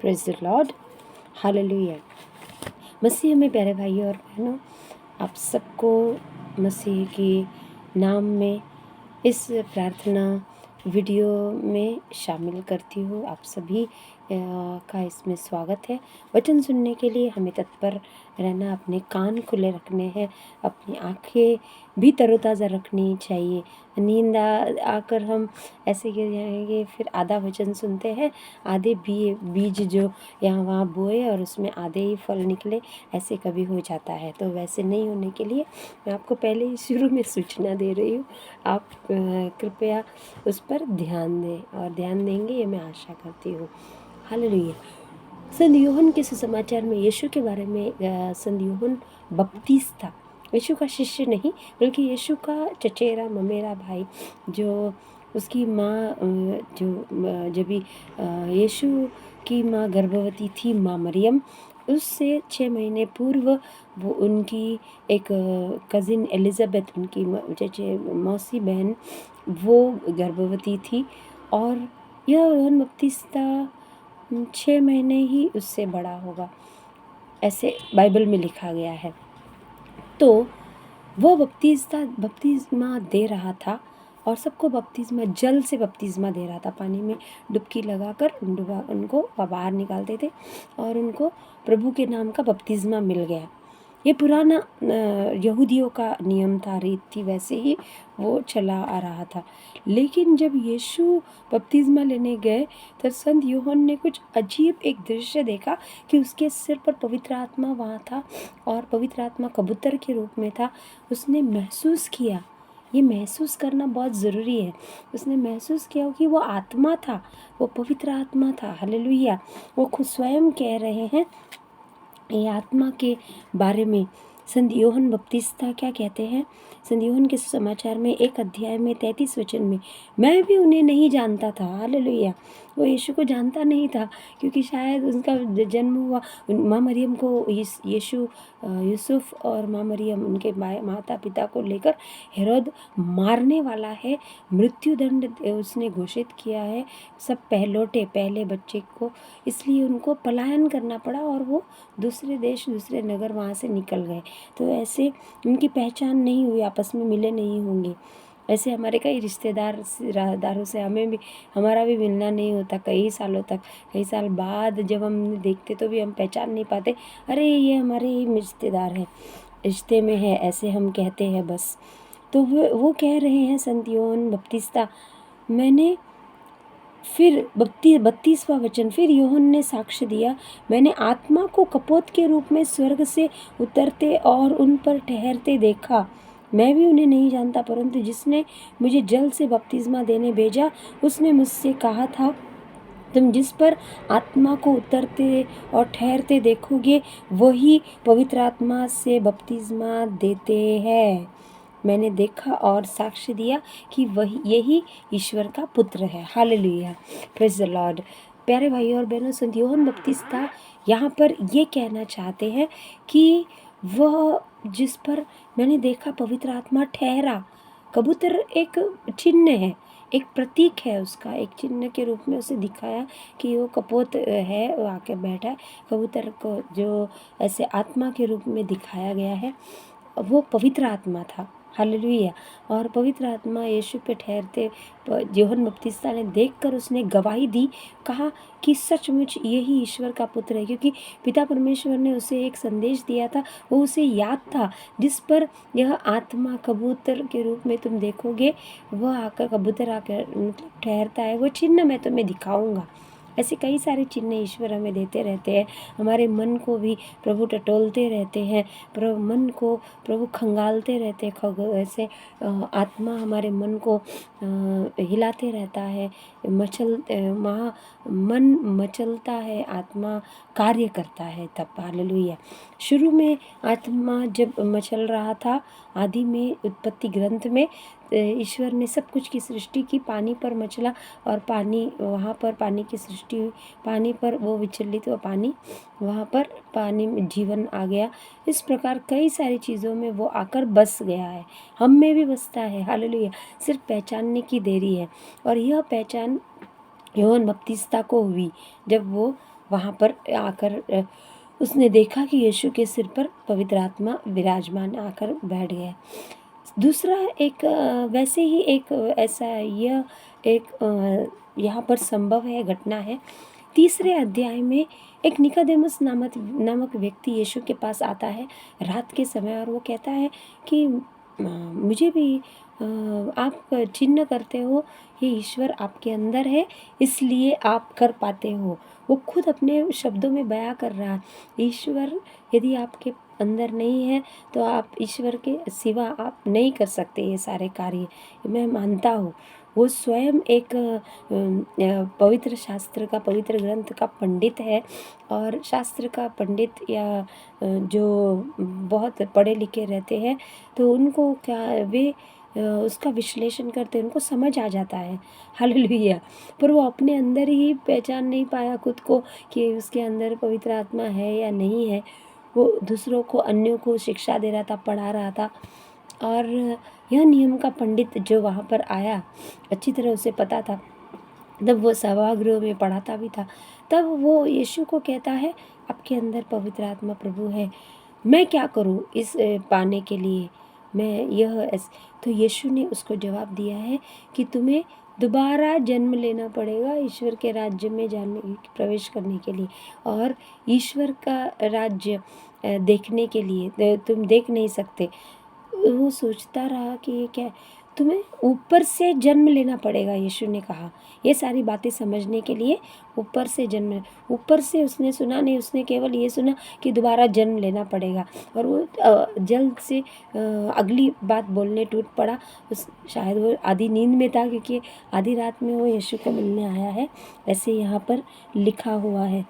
Praise the lord, hallelujah. मसीह में प्यारे भाइयों और बहनों, आप सबको मसीह के नाम में इस प्रार्थना वीडियो में शामिल करती हूँ। आप सभी का इसमें स्वागत है। वचन सुनने के लिए हमें तत्पर रहना, अपने कान खुले रखने हैं, अपनी आंखें भी तरोताज़ा रखनी चाहिए। नींद आकर हम ऐसे गिर जाएंगे, फिर आधा वचन सुनते हैं, आधे बीज जो यहाँ वहाँ बोए और उसमें आधे ही फल निकले, ऐसे कभी हो जाता है। तो वैसे नहीं होने के लिए मैं आपको पहले ही शुरू में सूचना दे रही हूँ। आप कृपया उस पर ध्यान दें और ध्यान देंगे, ये मैं आशा करती हूँ। हालेलुया। संत यूहन्ना के सुसमाचार में यीशु के बारे में संत यूहन्ना बपतिस्ता, यीशु का शिष्य नहीं बल्कि यीशु का चचेरा ममेरा भाई, जो उसकी माँ जब भी यीशु की माँ गर्भवती थी, माँ मरियम, उससे 6 महीने पूर्व वो उनकी एक कज़िन एलिज़ाबेथ, उनकी चचे मौसी बहन, वो गर्भवती थी और यह यूहन्ना बपतिस्ता 6 महीने ही उससे बड़ा होगा, ऐसे बाइबल में लिखा गया है। तो वो बपतिस्मा दे रहा था और सबको बपतिस्मा, जल से बपतिस्मा दे रहा था। पानी में डुबकी लगाकर उनको बाहर निकालते थे और उनको प्रभु के नाम का बपतिस्मा मिल गया। ये पुराना यहूदियों का नियम था, रीत थी, वैसे ही वो चला आ रहा था। लेकिन जब यीशु बपतिस्मा लेने गए तो संत यूहन्ना ने कुछ अजीब एक दृश्य देखा कि उसके सिर पर पवित्र आत्मा वहाँ था और पवित्र आत्मा कबूतर के रूप में था। उसने महसूस किया, ये महसूस करना बहुत ज़रूरी है। उसने महसूस किया कि वो आत्मा था, वो पवित्र आत्मा था। हालेलुया। वो खुद स्वयं कह रहे हैं ये आत्मा के बारे में। संत यूहन्ना बपतिस्ता क्या कहते हैं? संत यूहन्ना के समाचार में 1 अध्याय में 33 वचन में, मैं भी उन्हें नहीं जानता था। हालेलुया। वो यीशु को जानता नहीं था क्योंकि शायद उनका जन्म हुआ, माँ मरियम को यीशु यूसुफ और माँ मरियम उनके माता पिता को लेकर हेरोद मारने वाला है, मृत्युदंड उसने घोषित किया है सब पहले बच्चे को, इसलिए उनको पलायन करना पड़ा और वो दूसरे देश, दूसरे नगर वहाँ से निकल गए। तो ऐसे उनकी पहचान नहीं हुई, आपस में मिले नहीं होंगे। ऐसे हमारे कई रिश्तेदारों से हमारा भी मिलना नहीं होता कई सालों तक। कई साल बाद जब हम देखते तो भी हम पहचान नहीं पाते, अरे ये हमारे ही रिश्तेदार हैं, रिश्ते में है, ऐसे हम कहते हैं बस। तो वो कह रहे हैं संत यूहन्ना बपतिस्ता, मैंने फिर 32वां वचन, फिर यूहन्ना ने साक्ष्य दिया, मैंने आत्मा को कपोत के रूप में स्वर्ग से उतरते और उन पर ठहरते देखा। मैं भी उन्हें नहीं जानता, परंतु जिसने मुझे जल से बपतिस्मा देने भेजा उसने मुझसे कहा था, तुम जिस पर आत्मा को उतरते और ठहरते देखोगे वही पवित्र आत्मा से बपतिस्मा देते हैं। मैंने देखा और साक्ष्य दिया कि यही ईश्वर का पुत्र है। Hallelujah, praise the Lord. प्यारे भाइयों और बहनों, संत यूहन्ना बपतिस्ता यहाँ पर ये कहना चाहते हैं कि वह जिस पर मैंने देखा पवित्र आत्मा ठहरा। कबूतर एक चिन्ह है, एक प्रतीक है, उसका एक चिन्ह के रूप में उसे दिखाया कि वो कपोत है, वो आके बैठा है। कबूतर को जो ऐसे आत्मा के रूप में दिखाया गया है, वो पवित्र आत्मा था। हालेलुया। और पवित्र आत्मा यीशु पे ठहरते यूहन्ना बपतिस्ता ने देखकर उसने गवाही दी, कहा कि सचमुच यही ईश्वर का पुत्र है, क्योंकि पिता परमेश्वर ने उसे एक संदेश दिया था, वो उसे याद था, जिस पर यह आत्मा कबूतर के रूप में तुम देखोगे, वह आकर कबूतर आकर मतलब ठहरता है, वो चिन्ह मैं तुम्हें दिखाऊंगा। ऐसे कई सारे चिन्ह ईश्वर हमें देते रहते हैं। हमारे मन को भी प्रभु टटोलते रहते हैं, मन को प्रभु खंगालते रहते हैं। ऐसे आत्मा हमारे मन को हिलाते रहता है, मन मचलता है, आत्मा कार्य करता है तब। हालेलुया। शुरू में आत्मा जब मचल रहा था, आदि में उत्पत्ति ग्रंथ में ईश्वर ने सब कुछ की सृष्टि की, पानी पर मचला और पानी वहाँ पर पानी की सृष्टि हुई, पानी पर वो विचलित हुआ, पानी वहाँ पर पानी में जीवन आ गया। इस प्रकार कई सारी चीज़ों में वो आकर बस गया है, हम में भी बसता है। हालेलुया। सिर्फ पहचानने की देरी है। और यह पहचान यूहन्ना बपतिस्ता को हुई जब वो वहाँ पर आकर उसने देखा कि यीशु के सिर पर पवित्र आत्मा विराजमान आकर बैठ गया। दूसरा एक वैसे ही एक ऐसा यह एक यहाँ पर संभव है, घटना है। तीसरे अध्याय में एक निकोदेमुस नामक व्यक्ति यीशु के पास आता है रात के समय, और वो कहता है कि मुझे भी आप चिन्ह करते हो, ये ईश्वर आपके अंदर है इसलिए आप कर पाते हो। वो खुद अपने शब्दों में बयां कर रहा है, ईश्वर यदि आपके अंदर नहीं है तो आप ईश्वर के सिवा आप नहीं कर सकते ये सारे कार्य, मैं मानता हूँ। वो स्वयं एक पवित्र शास्त्र का, पवित्र ग्रंथ का पंडित है, और शास्त्र का पंडित या जो बहुत पढ़े लिखे रहते हैं तो उनको क्या वे उसका विश्लेषण करते हैं, उनको समझ आ जाता है। हालेलुया। पर वो अपने अंदर ही पहचान नहीं पाया खुद को कि उसके अंदर पवित्र आत्मा है या नहीं है। वो दूसरों को, अन्यों को शिक्षा दे रहा था, पढ़ा रहा था। और यह नियम का पंडित जो वहाँ पर आया, अच्छी तरह उसे पता था, जब वो सभागृह में पढ़ाता भी था, तब वो यीशु को कहता है आपके अंदर पवित्र आत्मा प्रभु है, मैं क्या करूँ इस पाने के लिए, मैं यह तो यीशु ने उसको जवाब दिया है कि तुम्हें दोबारा जन्म लेना पड़ेगा ईश्वर के राज्य में प्रवेश करने के लिए, और ईश्वर का राज्य देखने के लिए तुम देख नहीं सकते। वो सोचता रहा कि ये क्या है, तुम्हें ऊपर से जन्म लेना पड़ेगा। यीशु ने कहा ये सारी बातें समझने के लिए ऊपर से जन्म, ऊपर से उसने सुना नहीं, उसने केवल ये सुना कि दोबारा जन्म लेना पड़ेगा, और वो जल्द से अगली बात बोलने टूट पड़ा। शायद वो आधी नींद में था, क्योंकि आधी रात में वो यीशु को मिलने आया है, ऐसे यहाँ पर लिखा हुआ है।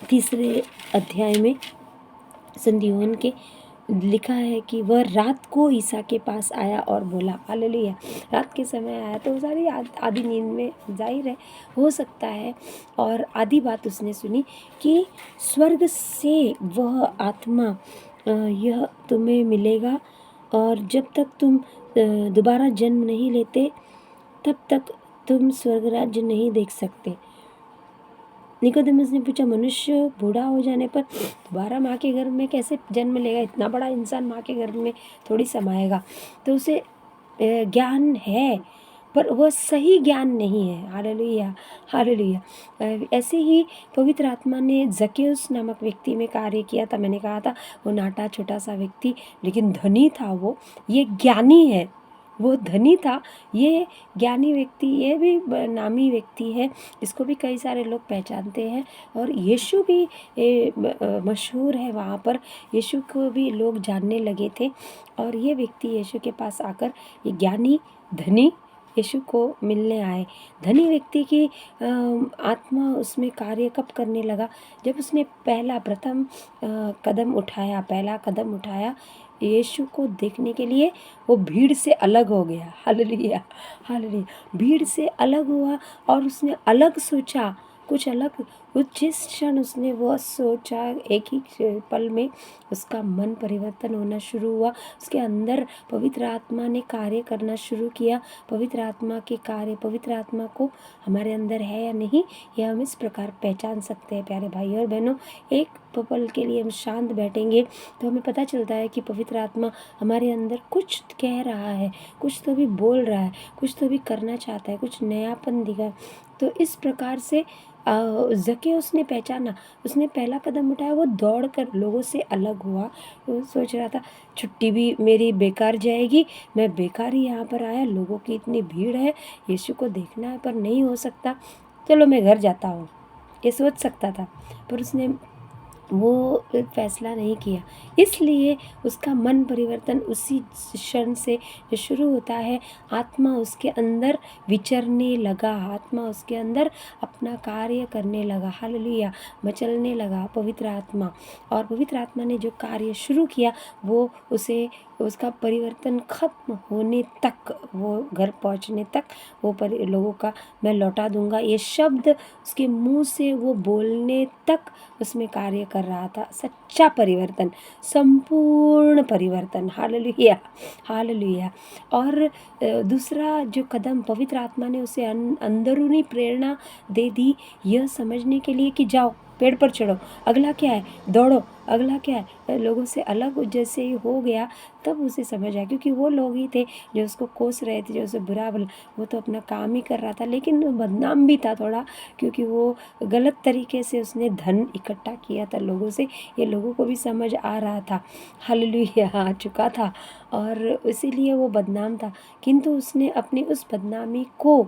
तीसरे अध्याय में संत यूहन्ना के लिखा है कि वह रात को ईसा के पास आया और बोला, हालेलुया। रात के समय आया तो सारी आधी नींद में जाहिर है, हो सकता है, और आधी बात उसने सुनी कि स्वर्ग से वह आत्मा यह तुम्हें मिलेगा, और जब तक तुम दोबारा जन्म नहीं लेते तब तक तुम स्वर्ग राज्य नहीं देख सकते। निकोदेमुस ने पूछा, मनुष्य बूढ़ा हो जाने पर दोबारा माँ के गर्भ में कैसे जन्म लेगा? इतना बड़ा इंसान माँ के गर्भ में थोड़ी समाएगा। तो उसे ज्ञान है, पर वह सही ज्ञान नहीं है। Hallelujah, hallelujah. ऐसे ही पवित्र आत्मा ने जक्केउस नामक व्यक्ति में कार्य किया था। मैंने कहा था वो नाटा छोटा सा व्यक्ति, लेकिन धनी था। वो ये ज्ञानी है, वो धनी था, ये ज्ञानी व्यक्ति, ये भी नामी व्यक्ति है, इसको भी कई सारे लोग पहचानते हैं, और यीशु भी मशहूर है वहाँ पर, यीशु को भी लोग जानने लगे थे। और ये व्यक्ति यीशु के पास आकर, ये ज्ञानी धनी यीशु को मिलने आए। धनी व्यक्ति की आत्मा उसमें कार्य कब करने लगा? जब उसने पहला कदम उठाया यीशु को देखने के लिए, वो भीड़ से अलग हो गया। Hallelujah, hallelujah. भीड़ से अलग हुआ और उसने अलग सोचा, कुछ अलग। जिस क्षण उसने वह सोचा, एक ही पल में उसका मन परिवर्तन होना शुरू हुआ। उसके अंदर पवित्र आत्मा ने कार्य करना शुरू किया। पवित्र आत्मा के कार्य, पवित्र आत्मा को हमारे अंदर है या नहीं, यह हम इस प्रकार पहचान सकते हैं। प्यारे भाई और बहनों, एक पल के लिए हम शांत बैठेंगे तो हमें पता चलता है कि पवित्र आत्मा हमारे अंदर कुछ कह रहा है, कुछ तो भी बोल रहा है, कुछ तो भी करना चाहता है, कुछ नयापन दिखा। तो इस प्रकार से जक्केउस ने पहचाना, उसने पहला कदम उठाया, वो दौड़कर लोगों से अलग हुआ। वो सोच रहा था छुट्टी भी मेरी बेकार जाएगी, मैं बेकार ही यहाँ पर आया, लोगों की इतनी भीड़ है, यीशु को देखना है पर नहीं हो सकता, चलो मैं घर जाता हूँ, ये सोच सकता था। पर उसने वो फैसला नहीं किया, इसलिए उसका मन परिवर्तन उसी क्षण से जो शुरू होता है। आत्मा उसके अंदर विचरने लगा, आत्मा उसके अंदर अपना कार्य करने लगा। हालेलुया, मचलने लगा पवित्र आत्मा। और पवित्र आत्मा ने जो कार्य शुरू किया वो उसे उसका परिवर्तन खत्म होने तक, वो घर पहुंचने तक वो लोगों का मैं लौटा दूंगा, ये शब्द उसके मुंह से वो बोलने तक उसमें कार्य कर रहा था। सच्चा परिवर्तन, संपूर्ण परिवर्तन। Hallelujah, hallelujah. और दूसरा जो कदम पवित्र आत्मा ने उसे अंदरूनी प्रेरणा दे दी, यह समझने के लिए कि जाओ पेड़ पर चढ़ो, अगला क्या है, दौड़ो, अगला क्या है, लोगों से अलग जैसे ही हो गया तब उसे समझ आया। क्योंकि वो लोग ही थे जो उसको कोस रहे थे, जो उसे बुरा बोला। वो तो अपना काम ही कर रहा था, लेकिन वो बदनाम भी था थोड़ा, क्योंकि वो गलत तरीके से उसने धन इकट्ठा किया था लोगों से। ये लोगों को भी समझ आ रहा था, हालेलुया, आ चुका था, और इसीलिए वो बदनाम था। किंतु उसने अपनी उस बदनामी को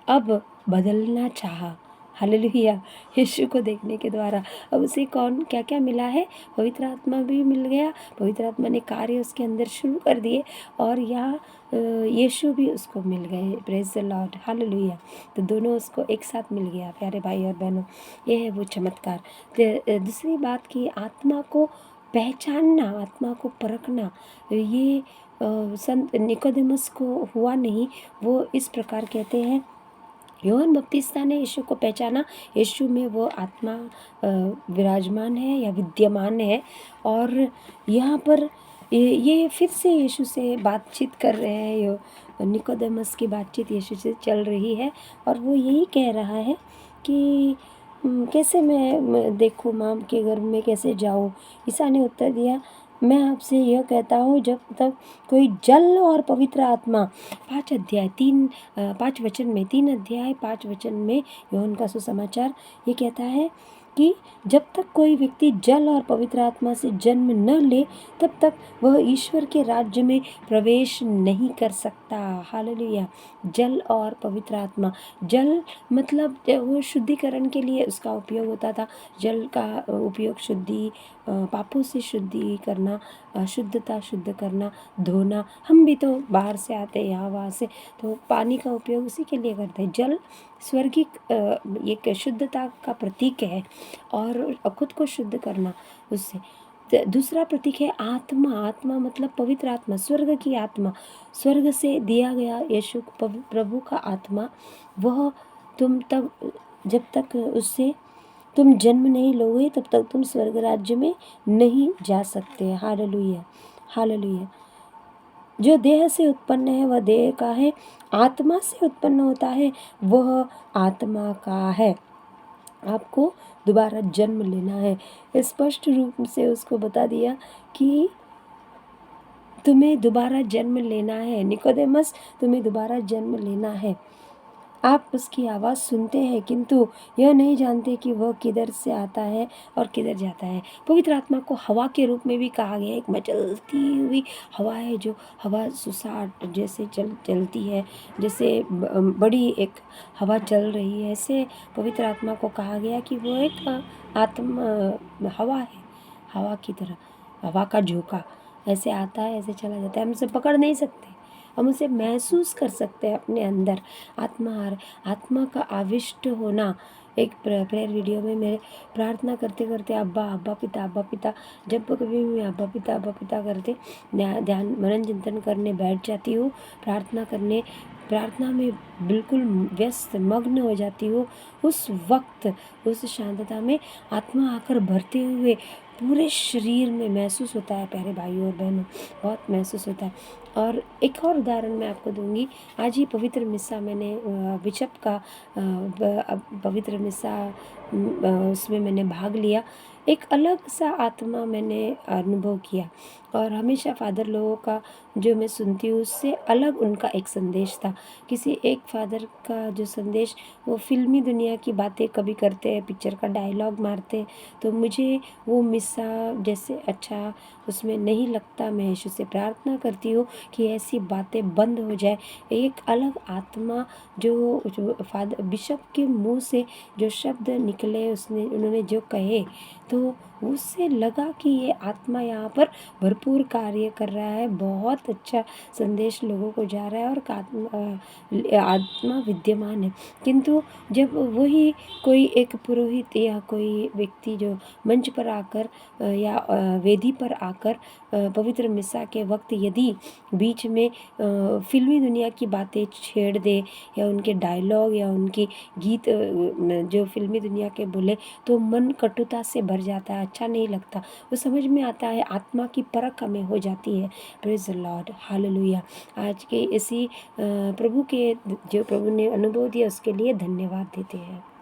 अब बदलना चाहा। हालेलुया, यीशु को देखने के द्वारा अब उसे कौन क्या क्या मिला है, पवित्र आत्मा भी मिल गया। पवित्र आत्मा ने कार्य उसके अंदर शुरू कर दिए, और यहाँ यीशु भी उसको मिल गए। Praise the lord, hallelujah. तो दोनों उसको एक साथ मिल गया। प्यारे भाई और बहनों, ये है वो चमत्कार। दूसरी बात की आत्मा को पहचानना, आत्मा को परखना, ये संत निकोदेमस को हुआ नहीं। वो इस प्रकार कहते हैं, योहन बपतिस्ता ने यीशु को पहचाना, यीशु में वो आत्मा विराजमान है या विद्यमान है। और यहाँ पर ये फिर से यीशु से बातचीत कर रहे हैं। यो निकोदेमस की बातचीत यीशु से चल रही है, और वो यही कह रहा है कि कैसे मैं देखूँ, माँ के गर्भ में कैसे जाऊँ। ईसा ने उत्तर दिया, मैं आपसे यह कहता हूँ, जब तक कोई जल और पवित्र आत्मा, 5 वचन में, 3 अध्याय 5 वचन में योहन का सुसमाचार ये कहता है कि जब तक कोई व्यक्ति जल और पवित्र आत्मा से जन्म न ले, तब तक वह ईश्वर के राज्य में प्रवेश नहीं कर सकता। हालेलुया। जल और पवित्र आत्मा, जल मतलब वो शुद्धिकरण के लिए उसका उपयोग होता था। जल का उपयोग शुद्धि, पापों से शुद्धि करना, शुद्धता शुद्ध करना, धोना। हम भी तो बाहर से आते हैं, यहाँ वहाँ से, तो पानी का उपयोग उसी के लिए करते हैं। जल स्वर्गिक एक शुद्धता का प्रतीक है, और खुद को शुद्ध करना उससे। दूसरा प्रतीक है आत्मा। आत्मा मतलब पवित्र आत्मा, स्वर्ग की आत्मा, स्वर्ग से दिया गया यीशु प्रभु का आत्मा। वह तुम तब, जब तक उससे तुम जन्म नहीं लोगे, तब तक तुम स्वर्ग राज्य में नहीं जा सकते। Hallelujah, hallelujah. जो देह से उत्पन्न है वह देह का है, आत्मा से उत्पन्न होता है वह आत्मा का है। आपको दोबारा जन्म लेना है। स्पष्ट रूप से उसको बता दिया कि तुम्हें दोबारा जन्म लेना है। निकोदेमस, तुम्हें दोबारा जन्म लेना है। आप उसकी आवाज़ सुनते हैं, किंतु यह नहीं जानते कि वह किधर से आता है और किधर जाता है। पवित्र आत्मा को हवा के रूप में भी कहा गया है। एक मचलती हुई हवा है, जो हवा सुसाट जैसे चलती है, जैसे बड़ी एक हवा चल रही है, ऐसे पवित्र आत्मा को कहा गया कि वो एक हवा है, हवा की तरह, हवा का झोंका ऐसे आता है, ऐसे चला जाता है। हम उसे पकड़ नहीं सकते, हम उसे महसूस कर सकते हैं अपने अंदर। आत्मा का आविष्ट होना। एक प्रेयर वीडियो में मेरे प्रार्थना करते करते अब्बा अब्बा पिता, अब्बा पिता, जब कभी मैं अब्बा पिता करते ध्यान मनन चिंतन करने बैठ जाती हूँ, प्रार्थना करने, प्रार्थना में बिल्कुल व्यस्त मग्न हो जाती हूँ, उस वक्त उस शांतता में आत्मा आकर भरते हुए पूरे शरीर में महसूस होता है। प्यारे भाइयों और बहनों, बहुत महसूस होता है। और एक और उदाहरण मैं आपको दूंगी। आज ही पवित्र मिस्सा मैंने बिशप का पवित्र मिस्सा उसमें मैंने भाग लिया। एक अलग सा आत्मा मैंने अनुभव किया, और हमेशा फादर लोगों का जो मैं सुनती हूँ उससे अलग उनका एक संदेश था। किसी एक फादर का जो संदेश, वो फिल्मी दुनिया की बातें कभी करते हैं, पिक्चर का डायलॉग मारते हैं, तो मुझे वो मिस्सा जैसे अच्छा उसमें नहीं लगता। मैं यीशु से प्रार्थना करती हूँ कि ऐसी बातें बंद हो जाए। एक अलग आत्मा जो फादर बिशप के मुंह से जो शब्द निकले, उन्होंने जो कहे, तो उससे लगा कि ये आत्मा यहाँ पर भरपूर कार्य कर रहा है, बहुत बहुत अच्छा संदेश लोगों को जा रहा है और आत्मा विद्यमान है। किंतु जब वही कोई एक पुरोहित या कोई व्यक्ति जो मंच पर आकर या वेदी पर आकर पवित्र मिसा के वक्त यदि बीच में फिल्मी दुनिया की बातें छेड़ दे या उनके डायलॉग या उनकी गीत जो फिल्मी दुनिया के बोले तो मन कटुता से भर जाता है, अच्छा नहीं लगता। वो समझ में आता है, आत्मा की परख हमें हो जाती है। Praise the lord, hallelujah. आज के इसी प्रभु के जो प्रभु ने अनुभव दिया उसके लिए धन्यवाद देते हैं।